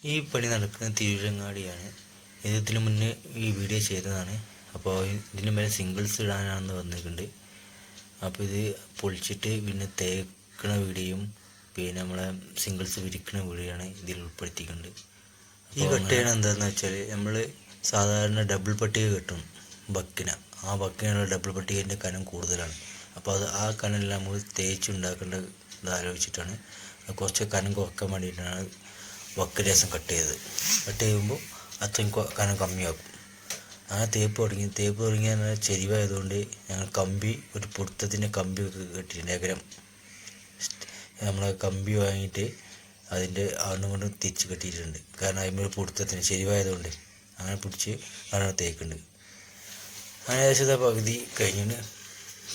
ഈ പണി നടക്കുന്നത് തിരൂരങ്ങാടിയാണ്. ഇതിന് മുന്നേ ഈ വീഡിയോ ചെയ്തതാണ്. അപ്പോൾ ഇതിന് മേലെ സിംഗിൾസ് ഇടാനാണെന്ന് വന്നിട്ടുണ്ട്. അപ്പോൾ ഇത് പൊളിച്ചിട്ട് പിന്നെ തേക്കണ വീഡിയോയും പിന്നെ നമ്മളെ സിംഗിൾസ് വിരിക്കണ വീഡിയോയാണ് ഇതിൽ ഉൾപ്പെടുത്തിയിട്ടുണ്ട്. ഈ കെട്ടുകയാണ് എന്താണെന്ന് വെച്ചാൽ നമ്മൾ സാധാരണ ഡബിൾ പട്ടിക കെട്ടും ബക്കിന. ആ ബക്കിനുള്ള ഡബിൾ പട്ടികേൻ്റെ കനം കൂടുതലാണ്. അപ്പോൾ ആ കനെല്ലാം നമ്മൾ തേച്ചുണ്ടാക്കേണ്ടത് ആലോചിച്ചിട്ടാണ് കുറച്ച് കനം കുറക്കാൻ വേണ്ടിയിട്ടാണ് വക്ക് രസം കട്ട് ചെയ്യുമ്പോൾ അത്രയും കനം കമ്മിയാക്കും. അങ്ങനെ തേപ്പ് തുടങ്ങിയാൽ ചെരിവായതുകൊണ്ട് ഞങ്ങൾ ഒരു പൊടുത്തത്തിൻ്റെ കമ്പി കെട്ടിയിട്ടുണ്ട്. ഏകരം നമ്മളെ കമ്പി വാങ്ങിയിട്ട് അതിൻ്റെ കൊണ്ട് തിരിച്ച് കെട്ടിയിട്ടുണ്ട്. കാരണം അതിൻ്റെ പൊടുത്തത്തിന് ചെരിവായതുകൊണ്ട് അങ്ങനെ പിടിച്ച് അങ്ങനെ തേക്കുന്നുണ്ട്. അങ്ങനെ ഏകദേശം പകുതി കഴിഞ്ഞിട്ട്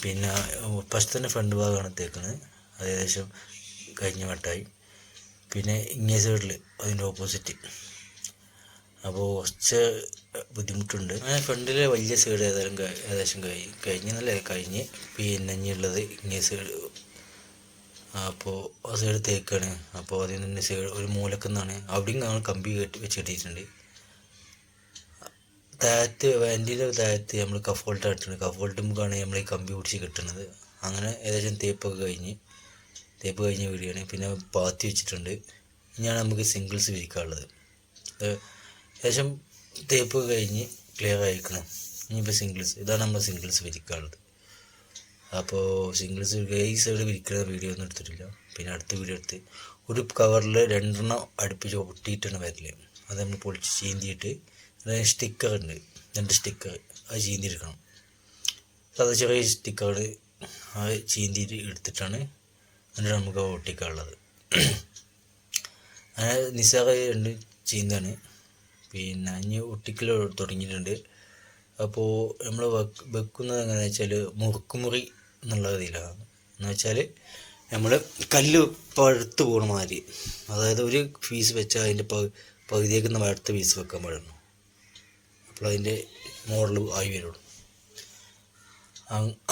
പിന്നെ ഫസ്റ്റ് ഫ്രണ്ട് ഭാഗമാണ് തേക്കുന്നത്. അത് ഏകദേശം കഴിഞ്ഞ വട്ടായി. പിന്നെ ഇങ്ങേ സൈഡിൽ അതിൻ്റെ ഓപ്പോസിറ്റ്. അപ്പോൾ കുറച്ച് ബുദ്ധിമുട്ടുണ്ട്. അങ്ങനെ ഫ്രണ്ടിലെ വലിയ സൈഡ് ഏകദേശം കഴിഞ്ഞ് പിന്നെ ഇനിയുള്ളത് ഇങ്ങേ സൈഡ്. അപ്പോൾ ആ സൈഡ് തേക്കാണ്. അപ്പോൾ അതിൽ നിന്ന് സൈഡ് ഒരു മൂലക്കുന്നാണ് അവിടെയും ഞങ്ങൾ കമ്പി വെച്ച് കെട്ടിയിട്ടുണ്ട്. വണ്ടിയുടെ താഴത്ത് നമ്മൾ കഫോൾട്ട് ഇട്ടിട്ടുണ്ട്. കഫോൾട്ടുമ്പോഴാണ് നമ്മൾ ഈ കമ്പി പിടിച്ച് കെട്ടുന്നത്. അങ്ങനെ ഏകദേശം തേപ്പൊക്കെ കഴിഞ്ഞ വീഡിയോയാണ്. പിന്നെ പാത്തി വെച്ചിട്ടുണ്ട്. ഇനിയാണ് നമുക്ക് സിംഗിൾസ് വിരിക്കാനുള്ളത്. ഏകദേശം തേപ്പ് കഴിഞ്ഞ് ക്ലിയർ ആയിരിക്കണം. ഇനിയിപ്പോൾ ഇതാണ് നമ്മൾ സിംഗിൾസ് വിരിക്കാനുള്ളത്. അപ്പോൾ സിംഗിൾസ് ഈ സൈഡ് വിരിക്കുന്ന വീഡിയോ ഒന്നും എടുത്തിട്ടില്ല. പിന്നെ അടുത്ത വീഡിയോ എടുത്ത് ഒരു കവറിൽ 2 അടുപ്പിച്ച് ഒട്ടിയിട്ടാണ് വരല്. അത് നമ്മൾ പൊളിച്ച് ചീന്തിയിട്ട് സ്റ്റിക്കർ ഉണ്ട്, 2 സ്റ്റിക്കർ അത് ചീന്തിയെടുക്കണം. അത് ചെറിയ സ്റ്റിക്കർ അത് ചീന്തിയിട്ട് എടുത്തിട്ടാണ് എന്നിട്ട് നമുക്ക് ഒട്ടിക്കാനുള്ളത്. അങ്ങനെ നിസ്സാര 2 ചീന്താണ്. പിന്നെ ഇനി ഒട്ടിക്കൽ തുടങ്ങിയിട്ടുണ്ട്. അപ്പോൾ നമ്മൾ വെക്കുന്നത് എങ്ങനെയാണെന്ന് വെച്ചാൽ മുറുക്കുമുറി എന്നുള്ള ഇതിലാണ്. എന്ന് വെച്ചാൽ നമ്മൾ കല്ല് പഴുത്ത് പോകണ മാതിരി, അതായത് ഒരു പീസ് വെച്ചാൽ അതിൻ്റെ പകുതിയേക്കുന്ന അടുത്ത പീസ് വെക്കാൻ പാടുള്ളൂ. അപ്പോൾ അതിൻ്റെ മോഡൽ ആയി വരുള്ളൂ.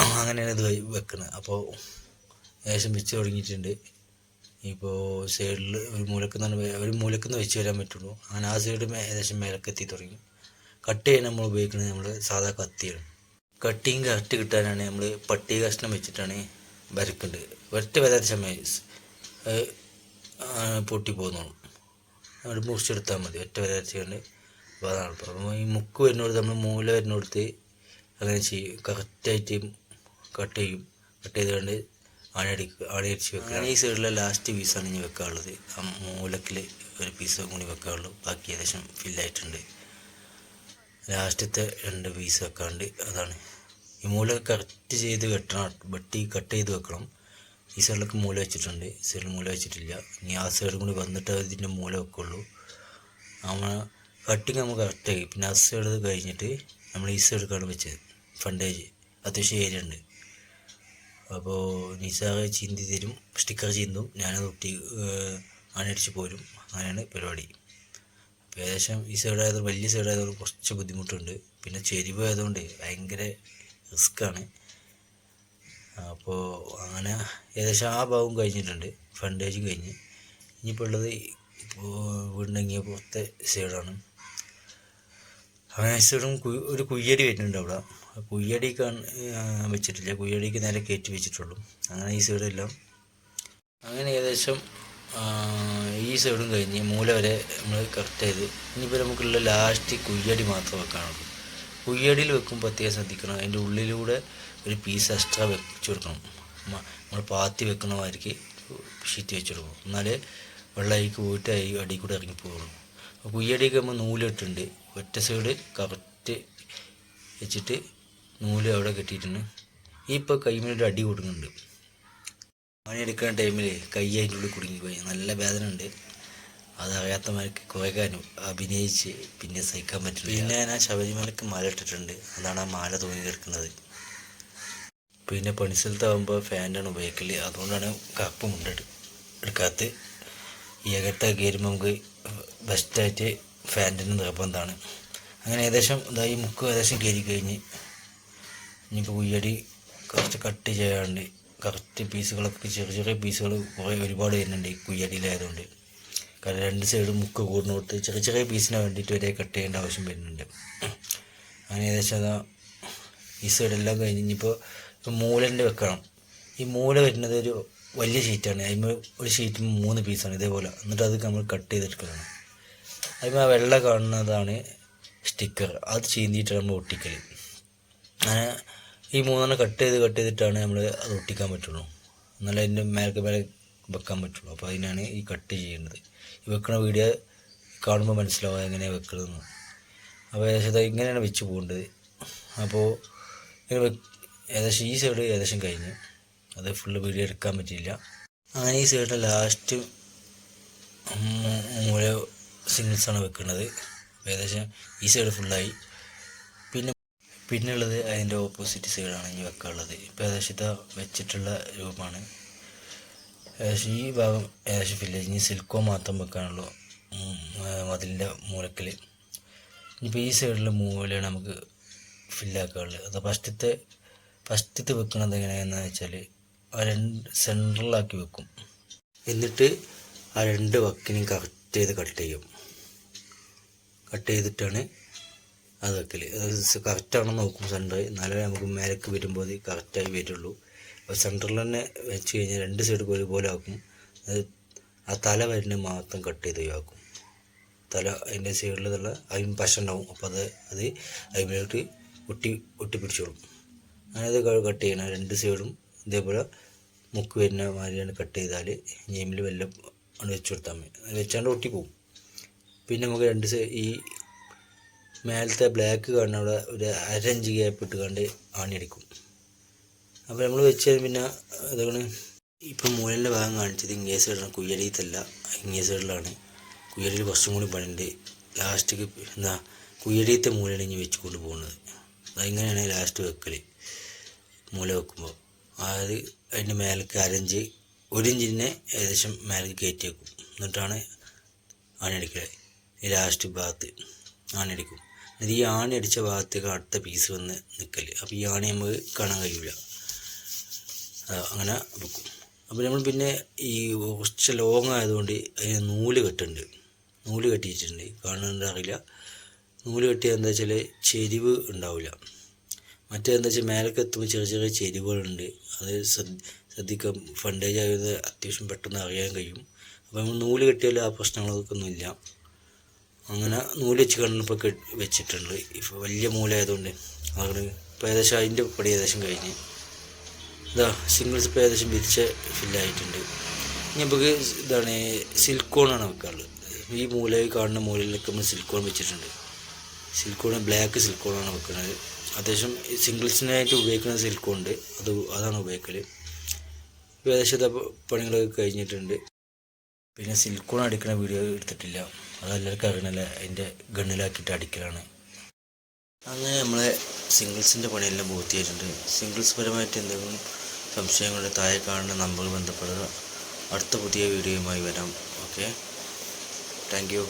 അങ്ങനെയാണ് ഇത് വെക്കുന്നത്. അപ്പോൾ ഏകദേശം വെച്ച് തുടങ്ങിയിട്ടുണ്ട്. ഇപ്പോൾ സൈഡിൽ ഒരു മൂലക്കുന്ന് വെച്ച് വരാൻ പറ്റുള്ളൂ. അങ്ങനെ ആ സൈഡ് ഏകദേശം മേലക്കെത്തി തുടങ്ങി. കട്ട് ചെയ്യാൻ നമ്മൾ ഉപയോഗിക്കുന്നത് നമ്മൾ സാധാ കത്തിയാണ്. കട്ടിങ് കറക്റ്റ് കിട്ടാനാണ് നമ്മൾ പട്ടി കഷ്ണം വെച്ചിട്ടാണ് വരക്കേണ്ടത്. വരാത്ത സമയം പൊട്ടി പോകുന്നുള്ളൂ. അത് മുറിച്ചെടുത്താൽ മതി. വരാച്ചുകൊണ്ട്. അപ്പോൾ അതാണ്. അപ്പോൾ ഈ മുക്ക് വരുന്നോടത്ത് നമ്മൾ മൂല വരുന്നോടത്ത് അങ്ങനെ ചെയ്യും. കറക്റ്റായിട്ട് കട്ട് ചെയ്തുകൊണ്ട് ആണിയടിച്ച് വെക്കുക. ഈ സൈഡിലെ ലാസ്റ്റ് പീസാണ് ഇനി വെക്കാനുള്ളത്. ആ മൂലക്കിൽ ഒരു പീസ് കൂടി വെക്കാനുള്ളൂ. ബാക്കി ഏകദേശം ഫില്ലായിട്ടുണ്ട്. ലാസ്റ്റത്തെ 2 പീസ് വെക്കാണ്ട് അതാണ്. ഈ മൂല കറക്റ്റ് ചെയ്ത് കെട്ടണം. കട്ട് ചെയ്ത് വെക്കണം. ഈ സൈഡിലൊക്കെ മൂല വെച്ചിട്ടുണ്ട്. ഈ സൈഡിൽ മൂല വെച്ചിട്ടില്ല. ഇനി ആ സൈഡും കൂടി വന്നിട്ട് ഇതിൻ്റെ മൂല വെക്കുള്ളൂ. നമ്മൾ കട്ടിങ് നമുക്ക് കറക്റ്റായി. പിന്നെ ആ സൈഡ് കഴിഞ്ഞിട്ട് നമ്മൾ ഈ സൈഡിലേക്കാണ് വെച്ചത്. ഫ്രണ്ടേജ് അത്യാവശ്യം ഏരിയ ഉണ്ട്. അപ്പോൾ നിസാറെ ചീന്തി തരും, സ്റ്റിക്കർ ചീന്തും, ഞാനത് ആണിയടിച്ച് പോരും. അങ്ങനെയാണ് പരിപാടി. അപ്പോൾ ഏകദേശം ഈ സൈഡായതുകൊണ്ട് വലിയ സൈഡായതുകൊണ്ട് കുറച്ച് ബുദ്ധിമുട്ടുണ്ട്. പിന്നെ ചെരിവ് ആയതുകൊണ്ട് ഭയങ്കര റിസ്ക്കാണ്. അപ്പോൾ അങ്ങനെ ഏകദേശം ആ ഭാഗം കഴിഞ്ഞിട്ടുണ്ട്. ഫ്രണ്ടേജ് കഴിഞ്ഞ് ഇനിയിപ്പോൾ ഉള്ളത് വീണ്ടുണ്ടെങ്കിൽ പുറത്തെ സൈഡാണ്. അങ്ങനെ സൈഡും ഒരു കുയ്യടി വരുന്നുണ്ട് അവിടെ. കുയ്യടിക്ക് വെച്ചിട്ടില്ല. കുയ്യടിക്ക് നേരെ കയറ്റി വെച്ചിട്ടുള്ളൂ. അങ്ങനെ ഈ സൈഡെല്ലാം അങ്ങനെ ഏകദേശം ഈ സൈഡും കഴിഞ്ഞ് മൂല വരെ നമ്മൾ കറക്റ്റ് ചെയ്ത് ഇനിയിപ്പോൾ നമുക്കുള്ള ലാസ്റ്റ് കുയ്യടി മാത്രം വെക്കാനുള്ളൂ. കുയ്യടിയിൽ വെക്കുമ്പോൾ പ്രത്യേകം ശ്രദ്ധിക്കണം. അതിൻ്റെ ഉള്ളിലൂടെ ഒരു പീസ് എക്സ്ട്രാ വെച്ച് കൊടുക്കണം. നമ്മൾ പാത്തി വെക്കുന്ന മാതിരിക്ക് ഷീറ്റ് വെച്ച് കൊടുക്കണം. എന്നാലേ വെള്ളമരിക്ക് പോയിട്ട് അടി കൂടെ ഇറങ്ങിപ്പോകുള്ളൂ. കുയ്യടിക്ക് നമ്മൾ നൂലിട്ടുണ്ട്. ഒറ്റ സൈഡ് കറക്റ്റ് വെച്ചിട്ട് നൂല് അവിടെ കെട്ടിയിട്ടുണ്ട്. ഇപ്പോൾ കൈമേലൊരു അടി കൊടുക്കുന്നുണ്ട്. പണിയെടുക്കുന്ന ടൈമിൽ കൈ അതിൻ്റെ ഉള്ളിൽ കുടുങ്ങിപ്പോയി. നല്ല വേദന ഉണ്ട്. അതറിയാത്തമാർക്ക് കുറേ കാര്യം അഭിനയിച്ച് പിന്നെ സഹിക്കാൻ പറ്റില്ല. പിന്നെ ഞാൻ ശബരിമലക്ക് മാല ഇട്ടിട്ടുണ്ട്. അതാണ് ആ മാല തൂങ്ങി കിടക്കുന്നത്. പിന്നെ പണിസ്ഥലത്താകുമ്പോൾ ഫാൻ്റാണ് ഉപയോഗിക്കൽ. അതുകൊണ്ടാണ് കപ്പ് എടുക്കാത്ത. ഈ അകത്തൊക്കെ കയറുമ്പോൾ നമുക്ക് ബെസ്റ്റായിട്ട് ഫാൻറ്റിന് നിർബന്ധമാണ്. അങ്ങനെ ഏകദേശം ഈ മുക്ക് ഏകദേശം കയറി കഴിഞ്ഞ് ഇനിയിപ്പോൾ കുയ്യടി കുറച്ച് കട്ട് ചെയ്യാണ്ട് കറക്റ്റ് പീസുകളൊക്കെ ചെറിയ പീസുകൾ ഒരുപാട് വരുന്നുണ്ട് ഈ കുയ്യടിയിലായതുകൊണ്ട്. കാരണം രണ്ട് സൈഡും മുക്ക് കൂടുന്ന കൊടുത്ത് ചെറിയ ചെറിയ പീസിന് വേണ്ടിയിട്ട് വരെ കട്ട് ചെയ്യേണ്ട ആവശ്യം വരുന്നുണ്ട്. അങ്ങനെ ഏകദേശം അതാ ഈ സൈഡെല്ലാം കഴിഞ്ഞ് ഇനിയിപ്പോൾ മൂലൻ്റെ വെക്കണം. ഈ മൂല വരുന്നത് ഒരു വലിയ ഷീറ്റാണ്. അതിന് ഒരു ഷീറ്റ് 3 പീസാണ് ഇതേപോലെ. എന്നിട്ട് അത് നമ്മൾ കട്ട് ചെയ്തെടുക്കണം. അതിന് ആ വെള്ള കാണുന്നതാണ് സ്റ്റിക്കർ. അത് ചീന്തിയിട്ടാണ് നമ്മൾ ഒട്ടിക്കൽ. അങ്ങനെ ഈ 3 കട്ട് ചെയ്തിട്ടാണ് നമ്മൾ അത് ഒട്ടിക്കാൻ പറ്റുള്ളൂ. എന്നാലും അതിൻ്റെ മേലെ വെക്കാൻ പറ്റുള്ളൂ. അപ്പോൾ അതിനാണ് ഈ കട്ട് ചെയ്യേണ്ടത്. ഈ വെക്കണ വീഡിയോ കാണുമ്പോൾ മനസ്സിലാവുക എങ്ങനെയാണ് വെക്കുന്നതെന്ന്. അപ്പോൾ ഏകദേശം ഇങ്ങനെയാണ് വെച്ച് പോകേണ്ടത്. അപ്പോൾ ഇങ്ങനെ ഏകദേശം ഈ സൈഡ് ഏകദേശം കഴിഞ്ഞ് അത് ഫുള്ള് വീഡിയോ എടുക്കാൻ പറ്റിയില്ല. അങ്ങനെ ഈ സൈഡിൽ ലാസ്റ്റ് മൂല സിംഗിൾസാണ് വെക്കുന്നത്. ഏകദേശം ഈ സൈഡ് ഫുള്ളായി. പിന്നുള്ളത് അതിൻ്റെ ഓപ്പോസിറ്റ് സൈഡാണ് ഇനി വെക്കാനുള്ളത്. ഇപ്പോൾ ഏകദേശം ഇതാ വെച്ചിട്ടുള്ള രൂപമാണ്. ഏകദേശം ഈ ഭാഗം ഏകദേശം ഫില്ല്. ഇനി സിൽക്കോ മാത്രം വെക്കാനുള്ളൂ മതിലിൻ്റെ മൂലക്കൽ. ഇനിയിപ്പോൾ ഈ സൈഡിലെ മൂലയാണ് നമുക്ക് ഫില്ലാക്കാനുള്ളത്. അത് ഫസ്റ്റത്തെ വെക്കുന്നത് എങ്ങനെയാണെന്ന് വെച്ചാൽ ആ 2 സെൻട്രലാക്കി വെക്കും. എന്നിട്ട് ആ 2 വക്കിനെയും കട്ട് ചെയ്യും. കട്ട് ചെയ്തിട്ടാണ് അത് വെക്കൽ. അത് കറക്റ്റാണെന്ന് നോക്കും സെൻറ്റർ. എന്നാലേ നമുക്ക് മേലേക്ക് വരുമ്പോൾ അത് കറക്റ്റായി വരുള്ളൂ. അപ്പോൾ സെൻറ്ററിൽ തന്നെ വെച്ച് കഴിഞ്ഞാൽ 2 സൈഡ് ഒരുപോലെ ആക്കും. അത് ആ തല വരുന്നത് മാത്രം കട്ട് ചെയ്ത് ഒഴിവാക്കും. തല അതിൻ്റെ സൈഡിലുള്ള അതിന് പശ ഉണ്ടാവും. അപ്പോൾ അത് അതിലേക്ക് ഒട്ടിപ്പിടിച്ചോളും. അങ്ങനെ അത് കട്ട് ചെയ്യണം. 2 സൈഡും ഇതേപോലെ മുക്ക് വരുന്ന മാതിരിയാണ് കട്ട് ചെയ്താൽ നെയിമിൽ വല്ല വെച്ച് കൊടുത്താൽ മതി. വെച്ചാണ്ട് ഒട്ടിപ്പോവും. പിന്നെ നമുക്ക് ഈ മേലത്തെ ബ്ലാക്ക് കാണുന്ന അവിടെ ഒരു 1/2 ഇഞ്ച് ഗ്യാപ്പ് ഇട്ട് കണ്ട് ആണിയടിക്കും. അപ്പോൾ നമ്മൾ വെച്ച് പിന്നെ അതാണ് ഇപ്പം മൂലൻ്റെ ഭാഗം കാണിച്ചത് ഇങ്ങേ സൈഡിലാണ്, കുയ്യടിയത്തല്ല. ഇങ്ങേ സൈഡിലാണ്. കുയ്യടിയിൽ കുറച്ചും കൂടി പണിയുണ്ട്. ലാസ്റ്റിക്ക് കുയ്യടിയത്തെ മൂലയാണ് ഇനി വെച്ച് കൊണ്ട് പോകുന്നത്. അതിങ്ങനെയാണ് ലാസ്റ്റ് വെക്കൽ. മൂല വെക്കുമ്പോൾ അത് അതിൻ്റെ മേലേക്ക് 1/2 ഇഞ്ച് 1 ഇഞ്ചിനെ ഏകദേശം മേലേക്ക് കയറ്റി വെക്കും. എന്നിട്ടാണ് ആണിയടിക്കൽ. ഈ ലാസ്റ്റ് ഭാഗത്ത് ആണിയടിക്കും. എന്നിട്ട് ഈ ആണി അടിച്ച ഭാഗത്തേക്ക് അടുത്ത പീസ് വന്ന് നിൽക്കൽ. അപ്പോൾ ഈ ആണി നമുക്ക് കാണാൻ കഴിയില്ല. അങ്ങനെ വെക്കും. അപ്പോൾ നമ്മൾ പിന്നെ ഈ കുറച്ച് ലോങ് ആയതുകൊണ്ട് അതിന് നൂല് കെട്ടിയിട്ടുണ്ട്. കാണുന്നുണ്ട് അറിയില്ല. നൂല് കെട്ടിയത് എന്താ വെച്ചാൽ ചെരിവ് ഉണ്ടാവില്ല. മറ്റേതെന്താ വെച്ചാൽ മേലേക്ക് എത്തുമ്പോൾ ചെറിയ ചെറിയ ചെരിവുകളുണ്ട്. അത് ശ്രദ്ധിക്കാം. ഫണ്ടേജ് ആയത് അത്യാവശ്യം പെട്ടെന്ന് അറിയാൻ കഴിയും. അപ്പോൾ നമ്മൾ നൂല് കെട്ടിയാൽ ആ പ്രശ്നങ്ങളൊക്കെ ഒന്നുമില്ല. അങ്ങനെ നൂല് വെച്ച് കണ്ടപ്പോൾ വെച്ചിട്ടുണ്ട്. ഇപ്പോൾ വലിയ മൂലമായതുകൊണ്ട് അങ്ങനെ ഇപ്പോൾ ഏകദേശം അതിൻ്റെ പടി ഏകദേശം കഴിഞ്ഞ് ഇതാ സിംഗിൾസ് ഇപ്പോൾ ഏകദേശം വിരിച്ച് ഫില്ലായിട്ടുണ്ട്. ഇനി നമുക്ക് ഇതാണ് സിലിക്കോണാണ് വെക്കാറുള്ളത്. ഈ കാണുന്ന മൂലയിലൊക്കെ നമ്മൾ സിലിക്കോൺ വെച്ചിട്ടുണ്ട്. ബ്ലാക്ക് സിലിക്കോണാണ് വെക്കുന്നത്. അത്യാവശ്യം സിംഗിൾസിനായിട്ട് ഉപയോഗിക്കുന്ന സിലിക്കോൺ ഉണ്ട്. അതാണ് ഉപയോഗിക്കൽ. ഇപ്പോൾ ഏകദേശം പണികളൊക്കെ കഴിഞ്ഞിട്ടുണ്ട്. പിന്നെ സിലിക്കോൺ അടിക്കുന്ന വീഡിയോ എടുത്തിട്ടില്ല. അതെല്ലാവർക്കും അറിയണല്ലേ. അതിൻ്റെ ഗണ്ണിലാക്കിയിട്ട് അടിക്കലാണ്. അങ്ങനെ നമ്മളെ സിംഗിൾസിൻ്റെ പണിയെല്ലാം പൂർത്തിയായിട്ടുണ്ട്. സിംഗിൾസ് പരമായിട്ട് എന്തെങ്കിലും സംശയങ്ങളുടെ താഴെ കാണുന്ന നമ്പറിൽ ബന്ധപ്പെടുക. അടുത്ത പുതിയ വീഡിയോയുമായി വരാം. Okay, thank you.